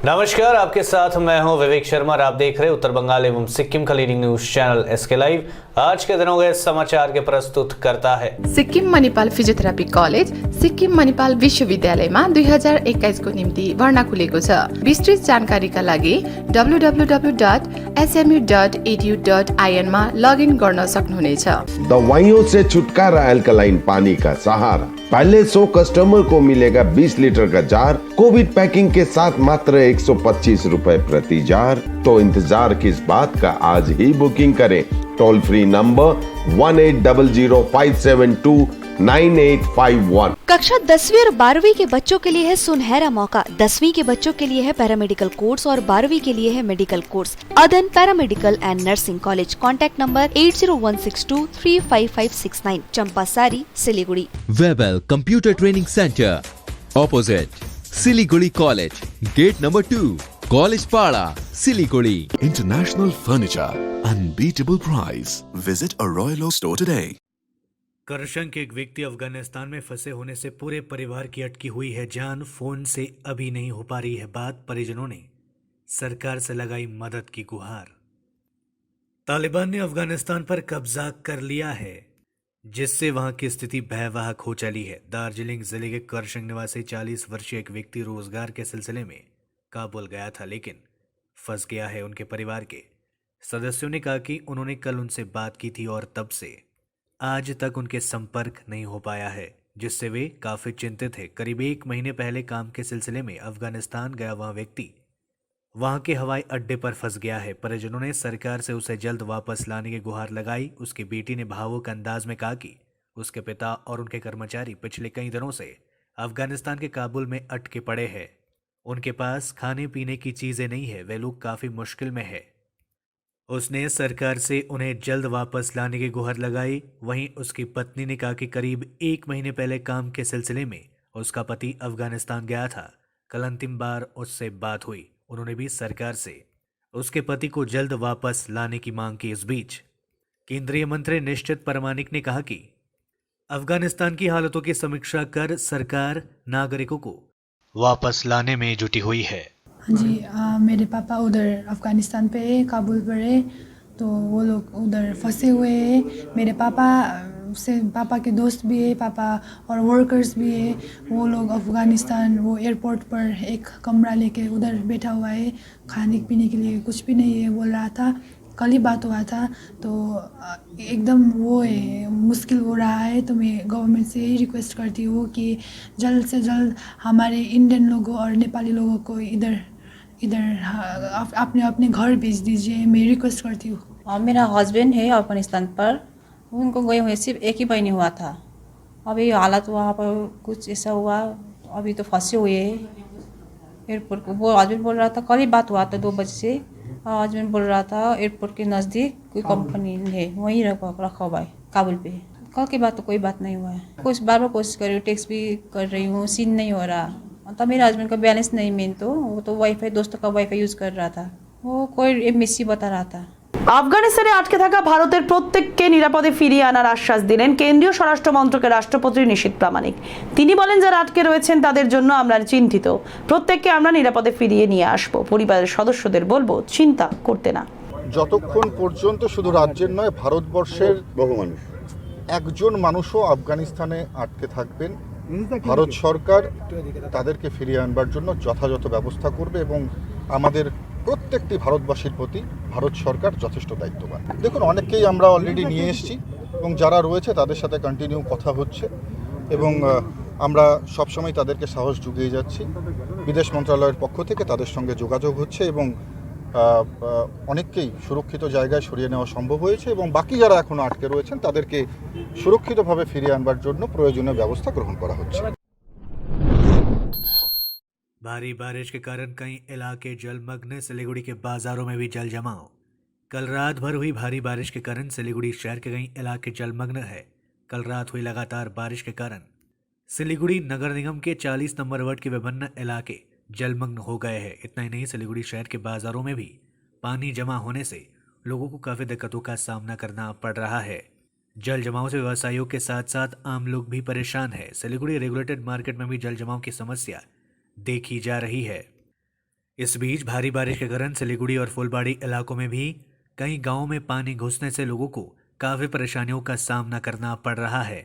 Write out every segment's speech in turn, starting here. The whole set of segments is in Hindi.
नमस्कार, आपके साथ मैं हूं विवेक शर्मा और आप देख रहे हैं उत्तर बंगाल एवं सिक्किम का leading news channel SK live. आज के दिनों के समाचार के प्रस्तुत करता है सिक्किम मणिपाल फिजियोथेरापी कलेज सिक्किम मणिपाल विश्वविद्यालयमा 2021 को निम्ति भर्ना खुलेको छ। विस्तृत जानकारीका लागि www.smu.edu.in मा लगइन गर्न सक्नुहुनेछ। दवाइयों से छुटकारा अल्कलाइन पानी का सहारा। पहले 100 कस्टमर को मिलेगा 20 लीटर का जार, कोविड पैकिंग के साथ मात्र 125 रुपए प्रति जार। तो इंतजार किस बात का, आज ही बुकिंग करें। Toll free number 1800572981। कक्षा 10वीं और 12वीं के बच्चों के लिए है सुनहरा मौका। 10वीं के बच्चों के लिए है पैरामेडिकल कोर्स और 12वीं के लिए है मेडिकल कोर्स। अदन paramedical and nursing college. Contact number 8016235569, Champasari, Siliguri. Webel computer training centre, opposite Siliguri college, gate number 2, college Para, Siliguri. International Furniture, unbeatable price. Visit a Royal Oak store today. करशंक एक व्यक्ति अफगानिस्तान में फंसे होने से पूरे परिवार की अटकी हुई है जान। फोन से अभी नहीं हो पा रही है बात। परिजनों ने सरकार से लगाई मदद की गुहार। तालिबान ने अफगानिस्तान पर कब्जा कर लिया है, जिससे वहां की स्थिति भयावह हो चली है। दार्जिलिंग जिले के करशंक निवासी 40 वर्षीय एक व्यक्ति रोजगार के सिलसिले में काबुल गया था, लेकिन फंस गया है। उनके परिवार के सदस्यों ने कहा कि उन्होंने कल उनसे बात की थी और तब से आज तक उनके संपर्क नहीं हो पाया है, जिससे वे काफी चिंतित है। करीब 1 महीने पहले काम के सिलसिले में अफगानिस्तान गया वह व्यक्ति वहां के हवाई अड्डे पर फंस गया है। परिजनों ने सरकार से उसे जल्द वापस लाने की गुहार लगाई। उसकी बेटी ने भावुक अंदाज में कहा कि उसके पिता और उनके कर्मचारी पिछले कई दिनों से अफगानिस्तान के काबुल में अटके पड़े हैं। उनके पास खाने पीने की चीजें नहीं है, वे लोग काफी मुश्किल में है। उसने सरकार से उन्हें जल्द वापस लाने की गुहार लगाई। वहीं उसकी पत्नी ने कहा कि करीब 1 महीने पहले काम के सिलसिले में उसका पति अफगानिस्तान गया था। कल अंतिम बार उससे बात हुई। उन्होंने भी सरकार से उसके पति को जल्द वापस लाने की मांग की। इस बीच केंद्रीय मंत्री निश्चित परमानिक ने कहा कि अफगानिस्तान की हालतों की समीक्षा कर सरकार नागरिकों को वापस लाने में जुटी हुई है। जी, मेरे पापा उधर अफ़गानिस्तान पे है, काबुल पर है, तो वो लोग उधर फंसे हुए हैं। मेरे पापा के दोस्त भी है, पापा और वर्कर्स भी है। वो लोग अफ़गानिस्तान वो एयरपोर्ट पर एक कमरा लेके उधर बैठा हुआ है। खाने पीने के लिए कुछ भी नहीं है बोल रहा था। कल ही बात हुआ था, तो एकदम वो है, मुश्किल हो रहा है। तो मैं गवर्नमेंट से यही रिक्वेस्ट करती हूँ कि जल्द से जल्द हमारे इंडियन लोगों और नेपाली लोगों को इधर अपने घर भेज दीजिए। मैं रिक्वेस्ट करती हूँ। मेरा हस्बैंड है अफगानिस्तान पर, उनको गए हुए सिर्फ 1 ही महीने हुआ था। अभी हालत वहाँ पर कुछ ऐसा हुआ, अभी तो फंसे हुए हैं एयरपोर्ट को। वो हस्बैंड बोल रहा था, कल ही बात हुआ था 2 बजे से। हस्बैंड बोल रहा था एयरपोर्ट के नज़दीक कोई कंपनी है, वहीं रखा हुआ है काबुल पे। कल के बाद तो कोई बात नहीं हुआ है। कुछ बार कोशिश कर रही हूँ, टेक्स्ट भी कर रही हूँ, सीन नहीं हो रहा। तब मेरे हस्बैंड का बैलेंस नहीं, मेन तो वो तो वाईफाई, दोस्तों का वाईफाई यूज़ कर रहा था। वो कोई एमएससी बता रहा था। আফগানিস্তানে আটকে থাকা ভারতের প্রত্যেককে নিরাপদে ফিরিয়ে আনার আশ্বাস দিলেন কেন্দ্রীয় স্বরাষ্ট্র মন্ত্রকের রাষ্ট্রপতি নিশীথ প্রামাণিক। তিনি বলেন, যারা আটকে রয়েছেন তাদের জন্য আমরা চিন্তিত। প্রত্যেককে আমরা নিরাপদে ফিরিয়ে নিয়ে আসব। পরিবারের সদস্যদের বলবো চিন্তা করতে না। যতক্ষণ পর্যন্ত শুধু রাজ্যের নয়, ভারতবর্ষের বহু মানুষ, একজন মানুষও আফগানিস্তানে আটকে থাকবেন, ভারত সরকার তাদেরকে ফিরিয়ে আনবার জন্য যথাযথ ব্যবস্থা করবে এবং আমাদের প্রত্যেকটি ভারতবাসীর প্রতি ভারত সরকার যথেষ্ট দায়িত্ববান। দেখুন, অনেককেই আমরা অলরেডি নিয়ে এসেছি এবং যারা রয়েছে তাদের সাথে কন্টিনিউ কথা হচ্ছে এবং আমরা সবসময় তাদেরকে সাহস জুগিয়ে যাচ্ছি। বিদেশ মন্ত্রণালয়ের পক্ষ থেকে তাদের সঙ্গে যোগাযোগ হচ্ছে এবং অনেককেই সুরক্ষিত জায়গায় সরিয়ে নেওয়া সম্ভব হয়েছে এবং বাকি যারা এখনও আটকে রয়েছেন তাদেরকে সুরক্ষিতভাবে ফিরিয়ে আনবার জন্য প্রয়োজনীয় ব্যবস্থা গ্রহণ করা হচ্ছে। भारी बारिश के कारण कई इलाके जलमग्न। सिलीगुड़ी के बाजारों में भी जल जमाव। कल रात भर हुई भारी बारिश के कारण सिलीगुड़ी शहर के कई इलाके जलमग्न है। कल रात हुई लगातार बारिश के कारण सिलीगुड़ी नगर निगम के 40 नंबर वार्ड के विभिन्न इलाके जलमग्न हो गए हैं। इतना ही नहीं, सिलीगुड़ी शहर के बाजारों में भी पानी जमा होने से लोगों को काफी दिक्कतों का सामना करना पड़ रहा है। जल जमाव से व्यवसायियों के साथ साथ आम लोग भी परेशान है। सिलीगुड़ी रेगुलेटेड मार्केट में भी जल जमाव की समस्या देखी जा रही है। इस बीच भारी बारिश के कारण सिलीगुड़ी और फुलबाड़ी इलाकों में भी कई गांवों में पानी घुसने से लोगों को काफी परेशानियों का सामना करना पड़ रहा है।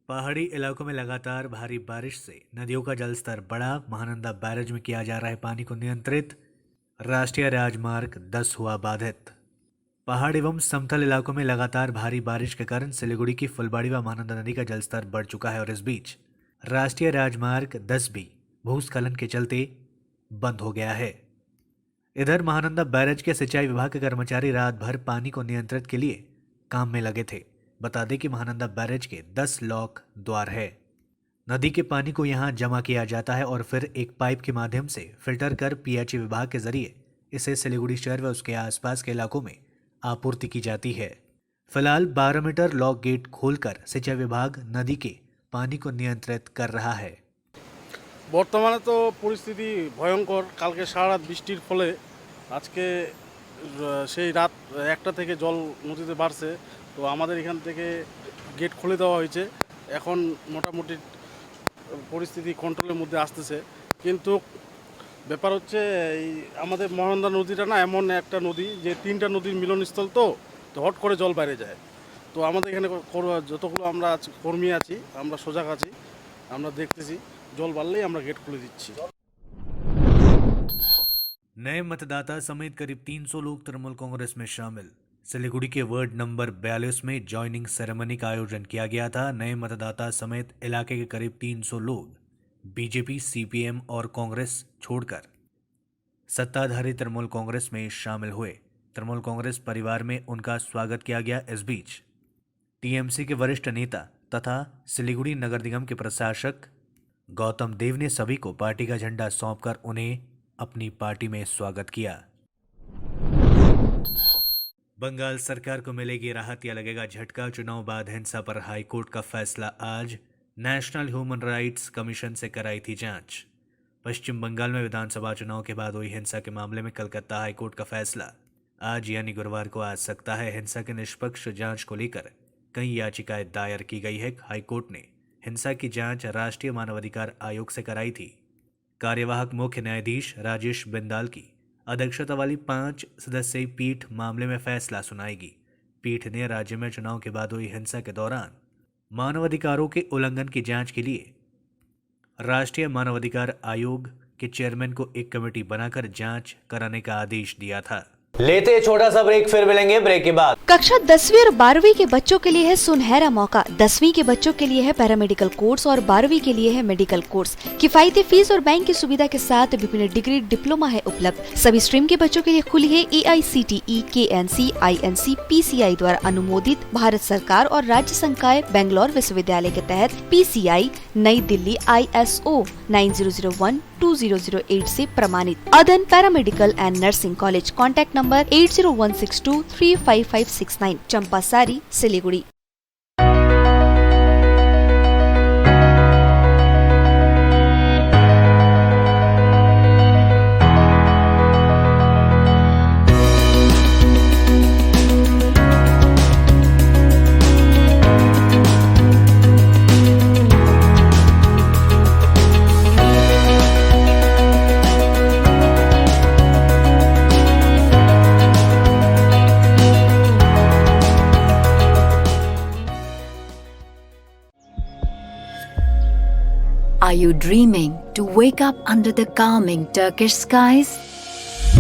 पहाड़ी इलाकों में लगातार भारी बारिश से नदियों का जलस्तर बढ़ा। महानंदा बैरेज में किया जा रहा है पानी को नियंत्रित। राष्ट्रीय राजमार्ग 10 हुआ बाधित। पहाड़ एवं समतल इलाकों में लगातार भारी बारिश के कारण सिलीगुड़ी की फुलबाड़ी व महानंदा नदी का जलस्तर बढ़ चुका है और इस बीच राष्ट्रीय राजमार्ग 10 भी भूस्खलन के चलते बंद हो गया है। इधर महानंदा बैरेज के सिंचाई विभाग के कर्मचारी रात भर पानी को नियंत्रित के लिए काम में लगे थे। बता दें कि महानंदा बैरेज के 10 लॉक द्वार है। नदी के पानी को यहां जमा किया जाता है और फिर एक पाइप के माध्यम से फिल्टर कर पीएचई विभाग के जरिए इसे सिलीगुड़ी शहर व उसके आसपास के इलाकों में आपूर्ति की जाती है। फिलहाल 12 मीटर लॉक गेट खोलकर सिंचाई विभाग नदी के पानी को नियंत्रित कर रहा है। বর্তমানে তো পরিস্থিতি ভয়ঙ্কর। কালকে সারা রাত বৃষ্টির ফলে আজকে সেই রাত 1টা থেকে জল নদীতে বাড়ছে। তো আমাদের এখান থেকে গেট খুলে দেওয়া হয়েছে। এখন মোটামুটি পরিস্থিতি কন্ট্রোলের মধ্যে আসতেছে, কিন্তু ব্যাপার হচ্ছে এই আমাদের মহানন্দা নদীটা না এমন একটা নদী যে 3টা নদীর মিলনস্থল, তো হট করে জল বাইরে যায়। তো আমাদের এখানে যতগুলো আমরা কর্মী আছি আমরা সজাগ আছি, আমরা দেখতেছি জল বাড়লেই আমরা গেট খুলে দিচ্ছি। नए मतदाता समेत करीब 300 लोग तृणमूल कांग्रेस में शामिल। सिलीगुड़ी के वार्ड नंबर 42 में ज्वाइनिंग सेरेमनी का आयोजन किया गया था। नए मतदाता समेत इलाके के करीब 300 लोग बीजेपी, सीपीएम और कांग्रेस छोड़कर सत्ताधारी तृणमूल कांग्रेस में शामिल हुए। तृणमूल कांग्रेस परिवार में उनका स्वागत किया गया। इस बीच टीएमसी के वरिष्ठ नेता तथा सिलीगुड़ी नगर निगम के प्रशासक गौतम देव ने सभी को पार्टी का झंडा सौंपकर उन्हें अपनी पार्टी में स्वागत किया। बंगाल सरकार को मिलेगी राहत या लगेगा झटका? चुनाव बाद हिंसा पर हाईकोर्ट का फैसला आज। नेशनल ह्यूमन राइट्स कमीशन से कराई थी जांच। पश्चिम बंगाल में विधानसभा चुनाव के बाद हुई हिंसा के मामले में कलकत्ता हाईकोर्ट का फैसला आज यानी गुरुवार को आ सकता है। हिंसा के निष्पक्ष जांच को लेकर कई याचिकाएं दायर की गई है। हाईकोर्ट ने हिंसा की जांच राष्ट्रीय मानवाधिकार आयोग से कराई थी। कार्यवाहक मुख्य न्यायाधीश राजेश बिंदाल की अध्यक्षता वाली 5 सदस्यीय पीठ मामले में फैसला सुनाएगी। पीठ ने राज्य में चुनाव के बाद हुई हिंसा के दौरान मानवाधिकारों के उल्लंघन की जांच के लिए राष्ट्रीय मानवाधिकार आयोग के चेयरमैन को एक कमेटी बनाकर जांच कराने का आदेश दिया था। लेते हैं छोटा सा ब्रेक, फिर मिलेंगे ब्रेक के बाद। कक्षा 10वीं और 12वीं के बच्चों के लिए है सुनहरा मौका। 10वीं के बच्चों के लिए है पैरामेडिकल कोर्स और 12वीं के लिए है मेडिकल कोर्स। किफायती फीस और बैंक की सुविधा के साथ विभिन्न डिग्री डिप्लोमा है उपलब्ध। सभी स्ट्रीम के बच्चों के लिए खुली है AICTE, KNC, INC, PCI द्वारा अनुमोदित भारत सरकार और राज्य संकाय बेंगलोर विश्वविद्यालय के तहत PCI नई दिल्ली ISO 9001-2008 से प्रमाणित। अदन paramedical and nursing college. Contact number 8016235569, Champasari, Siliguri. Are you dreaming to wake up under the calming Turkish skies?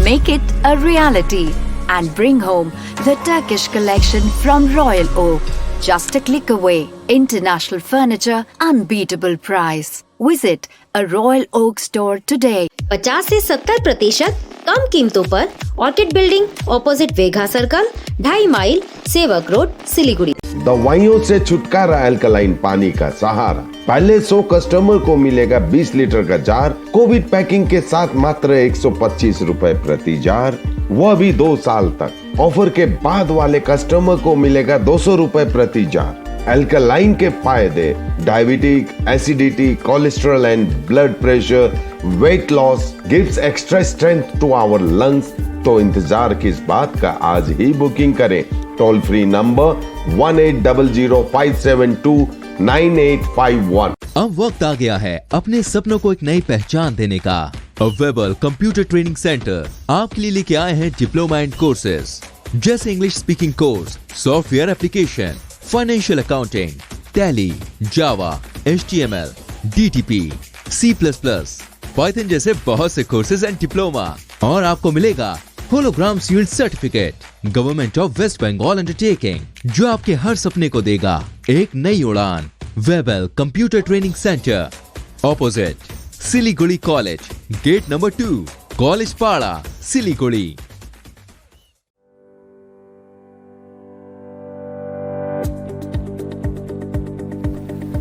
Make it a reality and bring home the Turkish collection from Royal Oak. Just a click away. International furniture, unbeatable price. Visit a Royal Oak store today. 50 से 70% कम कीमतों पर ऑर्किड बिल्डिंग ऑपोजिट वेघा circle, 2.5 mile, Sevoke road, Siliguri. दवाइयों से छुटकारा, अल्कलाइन पानी का सहारा। पहले 100 कस्टमर को मिलेगा 20 लीटर का जार। कोविड पैकिंग के साथ मात्र 125 रुपए प्रति जार, वह भी 2 साल तक। ऑफर के बाद वाले कस्टमर को मिलेगा 200 रुपए प्रति जार। अल्कलाइन के फायदे: diabetic, acidity, cholesterol and blood pressure, weight loss, gives extra strength to our lungs. तो इंतजार किस बात का, आज ही बुकिंग करें। Toll free number 1800 572 9851। अब वक्त आ गया है अपने सपनों को एक नई पहचान देने का। वेबल कंप्यूटर ट्रेनिंग सेंटर आपके लिए लेके आए हैं डिप्लोमा एंड कोर्सेज जैसे English speaking course, software application, financial accounting, Tally, Java, HTML, DTP, C++, Python जैसे बहुत से कोर्सेज एंड डिप्लोमा। और आपको मिलेगा hologram sealed certificate government of West Bengal undertaking जो आपके हर सपने को देगा एक नई उड़ान। Webel computer training centre opposite Siliguri college, gate number 2, college Para, Siliguri.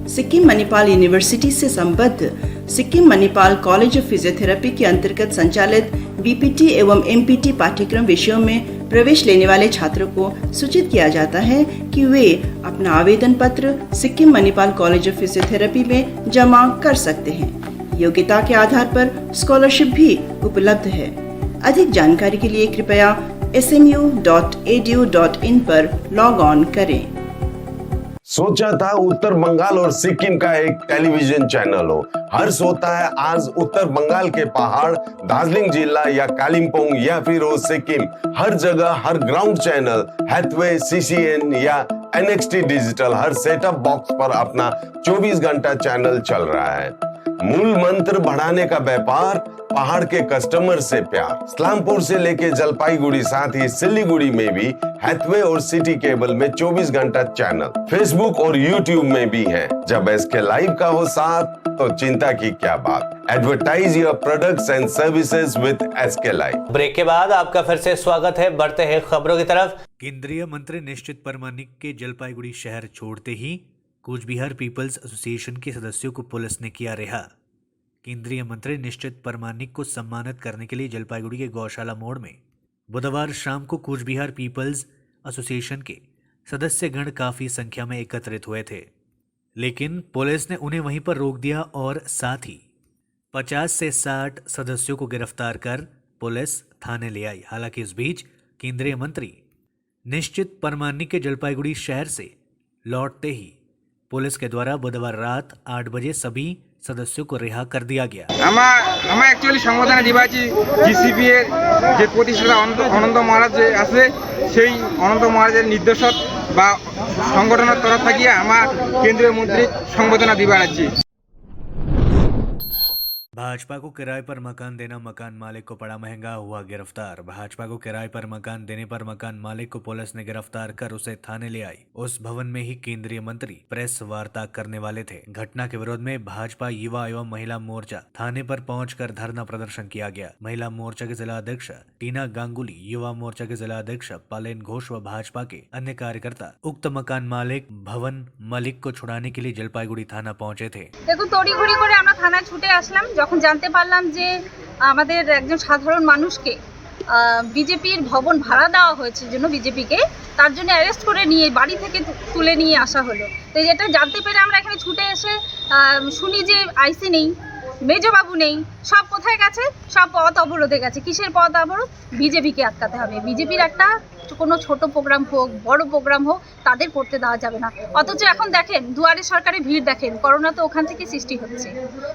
Sikkim Manipal university से संबद्ध Sikkim Manipal college of physiotherapy के अंतर्गत संचालित BPT एवं MPT पाठ्यक्रम विषयों में प्रवेश लेने वाले छात्रों को सूचित किया जाता है कि वे अपना आवेदन पत्र Sikkim Manipal college of physiotherapy में जमा कर सकते हैं। योग्यता के आधार पर स्कॉलरशिप भी उपलब्ध है। अधिक जानकारी के लिए कृपया smu.edu.in पर लॉग ऑन करें। सोचा था उत्तर बंगाल और सिक्किम का एक टेलीविजन चैनल हो। हर्ष होता है आज उत्तर बंगाल के पहाड़, दार्जिलिंग जिला या कालिम्पोंग या फिर हो सिक्किम, हर जगह हर ग्राउंड चैनल हैथवे, CCN या NXT डिजिटल हर सेटअप बॉक्स पर अपना 24 घंटा चैनल चल रहा है। मूल मंत्र बढ़ाने का व्यापार, पहाड़ के कस्टमर से प्यार। इस्लामपुर से लेके जलपाईगुड़ी साथ ही सिलीगुड़ी में भी हैथवे और सिटी केबल में 24 घंटा चैनल, फेसबुक और यूट्यूब में भी है। जब SK लाइव का हो साथ तो चिंता की क्या बात। Advertise your products and services with SK live. Break के बाद आपका फिर से स्वागत है। बढ़ते हैं खबरों की तरफ। केंद्रीय मंत्री निश्चित परमानिक के जलपाईगुड़ी शहर छोड़ते ही कूच बिहार पीपल्स एसोसिएशन के सदस्यों को पुलिस ने किया रिहा। केंद्रीय मंत्री निश्चित परमानिक को सम्मानित करने के लिए जलपाईगुड़ी के गौशाला मोड़ में बुधवार शाम को कूच बिहार पीपल्स एसोसिएशन के सदस्यगण काफी संख्या में एकत्रित हुए थे, लेकिन पुलिस ने उन्हें वहीं पर रोक दिया और साथ ही 50 से 60 सदस्यों को गिरफ्तार कर पुलिस थाने ले आई। हालांकि इस बीच केंद्रीय मंत्री निश्चित परमानिक के जलपाईगुड़ी शहर से लौटते ही पुलिस के द्वारा बुधवार रात 8 बजे सभी सदस्यों को रिहा कर दिया गया। আমরা অ্যাকচুয়ালি সংবর্ধনা দিবাছি জিসিপি এর যে প্রতিষ্ঠাতা অনন্ত মহারাজ যে আছে সেই অনন্ত মহারাজের নির্দেশক বা সংগঠনের তরফ থেকে আমরা কেন্দ্রীয় মন্ত্রী সংবর্ধনা দিবাছি। भाजपा को किराए पर मकान देना मकान मालिक को पड़ा महंगा, हुआ गिरफ्तार। भाजपा को किराए पर मकान देने पर मकान मालिक को पुलिस ने गिरफ्तार कर उसे थाने ले आई। उस भवन में ही केंद्रीय मंत्री प्रेस वार्ता करने वाले थे। घटना के विरोध में भाजपा युवा एवं महिला मोर्चा थाने पर पहुंचकर धरना प्रदर्शन किया गया। महिला मोर्चा के जिला अध्यक्ष टीना गांगुली, युवा मोर्चा के जिला अध्यक्ष पालेन घोष व भाजपा के अन्य कार्यकर्ता उक्त मकान मालिक भवन मालिक को छुड़ाने के लिए जलपाईगुड़ी थाना पहुंचे थे। देखो तড়িঘড়ি করে আমরা থানায় ছুটে আসলাম। যখন জানতে পারলাম যে আমাদের একজন সাধারণ মানুষকে বিজেপির ভবন ভাড়া দেওয়া হয়েছে জন্য বিজেপিকে তার জন্য অ্যারেস্ট করে নিয়ে বাড়ি থেকে তুলে নিয়ে আসা হলো। তো এটা জানতে পেরে আমরা এখানে ছুটে এসে শুনি যে আইসি নেই, মেজবাবু নেই, সব কোথায় গেছে? সব পথ অবরোধে গেছে। কিসের পথ অবরোধ? বিজেপিকে আটকাতে হবে। বিজেপির একটা কোনো ছোট প্রোগ্রাম হোক বড় প্রোগ্রাম হোক তাদের করতে দেওয়া যাবে না। অথচ এখন দেখেন দুয়ারে সরকারে ভিড় দেখেন, করোনা তো ওখান থেকে সৃষ্টি হচ্ছে।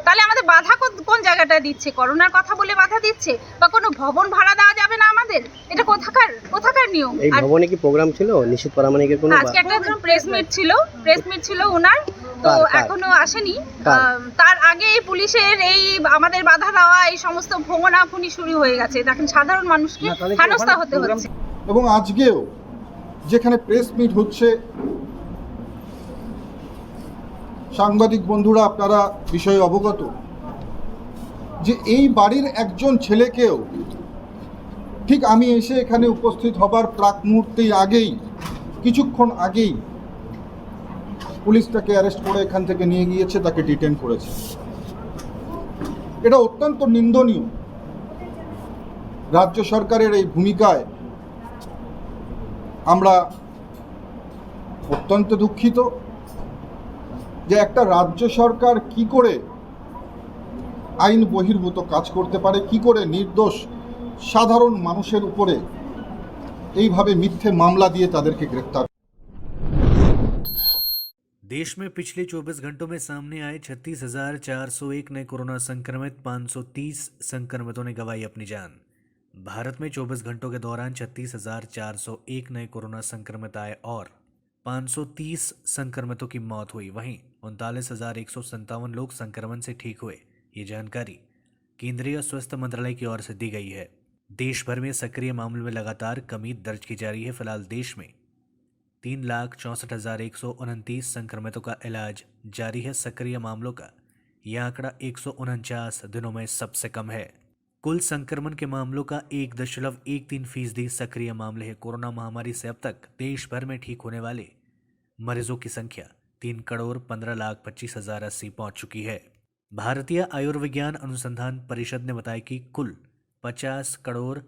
তাহলে আমাদের বাধা কোন জায়গাটায় দিচ্ছে? করোনার কথা বলে বাধা দিচ্ছে বা কোনো ভবন ভাড়া দেওয়া যাবে না আমাদের? এটা কোথাকার নিয়ম? এই ভবনে কি প্রোগ্রাম ছিল নিশ্চিত পরামানিকের কোনো? আজকে একটা প্রেস মিট ছিল ওনার, তো এখনো আসেনি। তার আগে পুলিশের এই আমাদের বাধা দেওয়া এই সমস্ত ভোগনাফুনি শুরু হয়ে গেছে। দেখেন সাধারণ মানুষকে হেনস্থা হতে হচ্ছে। এবং আজকেও যেখানে প্রেস মিট হচ্ছে, সাংবাদিক বন্ধুরা আপনারা বিষয়ে অবগত যে এই বাড়ির একজন ছেলেকেও ঠিক আমি এসে এখানে উপস্থিত হবার প্রাক মুহূর্তেই আগেই কিছুক্ষণ আগেই পুলিশ তাকে অ্যারেস্ট করে এখান থেকে নিয়ে গিয়েছে, তাকে ডিটেন করেছে। এটা অত্যন্ত নিন্দনীয়। রাজ্য সরকারের এই ভূমিকায় আমরা অত্যন্ত দুঃখিত যে একটা রাজ্য সরকার কি করে আইন বহির্ভূত কাজ করতে পারে, কি করে নির্দোষ সাধারণ মানুষের উপরে এইভাবে মিথ্যে মামলা দিয়ে তাদেরকে গ্রেফতার। देश में पिछले 24 घंटों में सामने आए 36,401 नए कोरोना संक्रमित, 530 संक्रमितों ने गंवाई अपनी जान। भारत में 24 घंटों के दौरान 36,401 नए कोरोना संक्रमित आए और 530 संक्रमितों की मौत हुई। वहीं 39,157 लोग संक्रमण से ठीक हुए। ये जानकारी केंद्रीय स्वास्थ्य मंत्रालय की ओर से दी गई है। देश भर में सक्रिय मामलों में लगातार कमी दर्ज की जा रही है। फिलहाल देश में 3,64,129 संक्रमितों का इलाज जारी है। सक्रिय मामलों का यह आंकड़ा 149 दिनों में सबसे कम है। कुल संक्रमण के मामलों का 1.13% सक्रिय मामले हैं। कोरोना महामारी से अब तक देश भर में ठीक होने वाले मरीजों की संख्या 3,15,25,080 पहुंच चुकी है। भारतीय आयुर्विज्ञान अनुसंधान परिषद ने बताया कि कुल 50 करोड़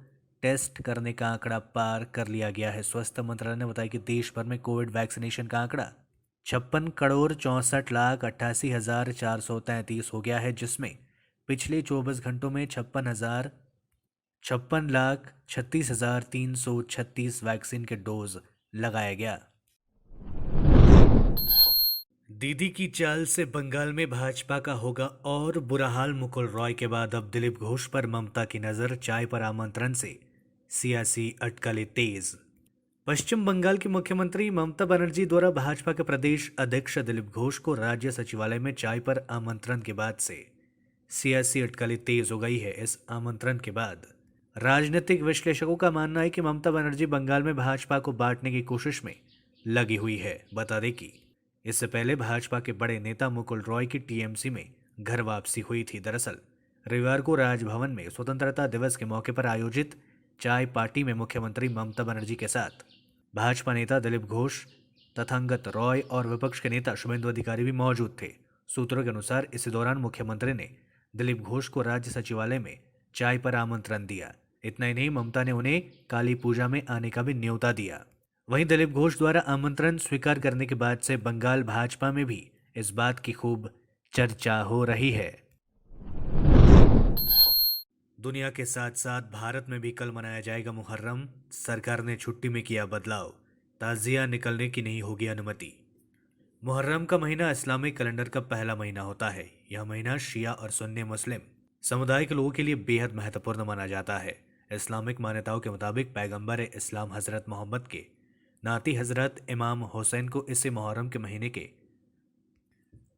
टेस्ट करने का आंकड़ा पार कर लिया गया है। स्वास्थ्य मंत्रालय ने बताया कि देश भर में कोविड वैक्सीनेशन का आंकड़ा 56,64,88,433 हो गया है, जिसमें पिछले 24 घंटों में 56,36,336 वैक्सीन के डोज लगाया गया। दीदी की चाल से बंगाल में भाजपा का होगा और बुरा हाल। मुकुल रॉय के बाद अब दिलीप घोष पर ममता की नजर। चाय पर आमंत्रण से सियासी अटकलें तेज। पश्चिम बंगाल की मुख्यमंत्री ममता बनर्जी द्वारा भाजपा के प्रदेश अध्यक्ष दिलीप घोष को राज्य सचिवालय में चाय पर आमंत्रण के बाद से सियासी अटकलें तेज हो गई है। इस आमंत्रण के बाद राजनीतिक विश्लेषकों का मानना है कि ममता बनर्जी बंगाल में भाजपा को बांटने की कोशिश में लगी हुई है। बता दें कि इससे पहले भाजपा के बड़े नेता मुकुल रॉय की टीएमसी में घर वापसी हुई थी। दरअसल रविवार को राजभवन में स्वतंत्रता दिवस के मौके पर आयोजित चाय पार्टी में मुख्यमंत्री ममता बनर्जी के साथ भाजपा नेता दिलीप घोष, तथागत रॉय और विपक्ष के नेता शुभेंदु अधिकारी भी मौजूद थे। सूत्रों के अनुसार इसी दौरान मुख्यमंत्री ने दिलीप घोष को राज्य सचिवालय में चाय पर आमंत्रण दिया। इतना ही नहीं, ममता ने उन्हें काली पूजा में आने का भी न्योता दिया। वहीं दिलीप घोष द्वारा आमंत्रण स्वीकार करने के बाद से बंगाल भाजपा में भी इस बात की खूब चर्चा हो रही है। दुनिया के साथ साथ भारत में भी कल मनाया जाएगा मुहर्रम। सरकार ने छुट्टी में किया बदलाव। ताजिया निकलने की नहीं होगी अनुमति। मुहर्रम का महीना इस्लामिक कैलेंडर का पहला महीना होता है। यह महीना शिया और सुन्नी मुस्लिम समुदाय के लोगों के लिए बेहद महत्वपूर्ण माना जाता है। इस्लामिक मान्यताओं के मुताबिक पैगंबर इस्लाम हजरत मोहम्मद के नाती हजरत इमाम हुसैन को इसी मुहर्रम के महीने के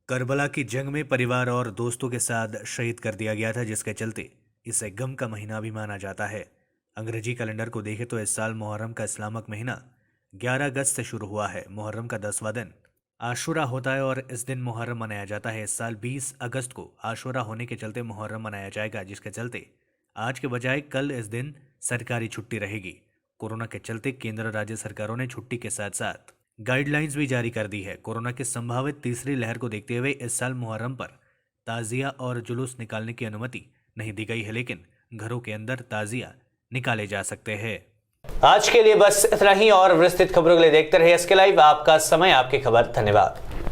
करबला की जंग में परिवार और दोस्तों के साथ शहीद कर दिया गया था, जिसके चलते इसे गम का महीना भी माना जाता है। अंग्रेजी कैलेंडर को देखें तो इस साल मुहर्रम का इस्लामिक महीना 11 अगस्त से शुरू हुआ है। मुहर्रम का 10वां दिन आशुरा होता है और इस दिन मुहर्रम मनाया जाता है। इस साल 20 अगस्त को आशुरा होने के चलते मुहर्रम मनाया जाएगा, जिसके चलते आज के बजाय कल इस दिन सरकारी छुट्टी रहेगी। कोरोना के चलते केंद्र राज्य सरकारों ने छुट्टी के साथ साथ गाइडलाइंस भी जारी कर दी है। कोरोना की संभावित तीसरी लहर को देखते हुए इस साल मुहर्रम पर ताजिया और जुलूस निकालने की अनुमति नहीं दी गई है, लेकिन घरों के अंदर ताजिया निकाले जा सकते हैं। आज के लिए बस इतना ही और विस्तृत खबरों के लिए देखते रहिए एसके लाइव। आपका समय, आपकी खबर। धन्यवाद।